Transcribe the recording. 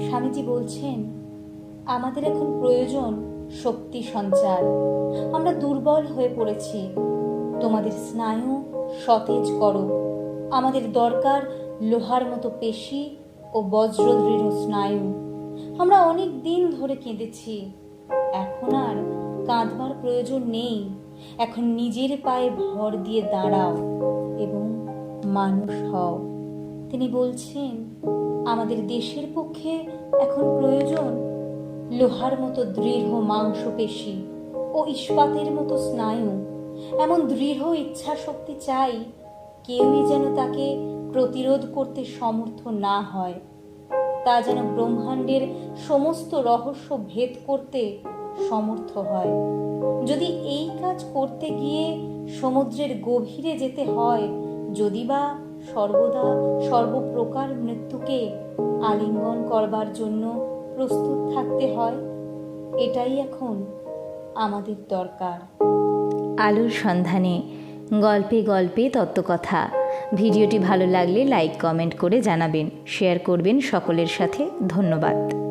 স্বামীজি বলছেন, আমাদের এখন প্রয়োজন শক্তি সঞ্চার। আমরা দুর্বল হয়ে পড়েছি, তোমাদের স্নায়ু সতেজ করো। আমাদের দরকার লোহার মতো পেশি ও বজ্রদৃঢ় স্নায়ু। আমরা অনেক দিন ধরে কেঁদেছি, এখন আর কাঁদবার প্রয়োজন নেই। এখন নিজের পায়ে ভর দিয়ে দাঁড়াও এবং মানুষ হও। তিনি বলছেন, আমাদের দেশের পক্ষে এখন প্রয়োজন লোহার মতো দৃঢ় মাংসপেশি ও ইস্পাতের মতো স্নায়ু। এমন দৃঢ় ইচ্ছা শক্তি চাই, কেউই যেন তাকে প্রতিরোধ করতে সমর্থ না হয়। তা যেন ব্রহ্মাণ্ডের সমস্ত রহস্য ভেদ করতে সমর্থ হয়। যদি এই কাজ করতে গিয়ে সমুদ্রের গভীরে যেতে হয়, যদি বা সর্বদা সর্বপ্রকার মৃত্যুকে আলিঙ্গন করবার জন্য প্রস্তুত থাকতে হয়, এটাই এখন আমাদের দরকার। আলোর সন্ধানে গল্পে গল্পে তত্ত্বকথা। ভিডিওটি ভালো লাগলে লাইক কমেন্ট করে জানাবেন, শেয়ার করবেন সকলের সাথে। ধন্যবাদ।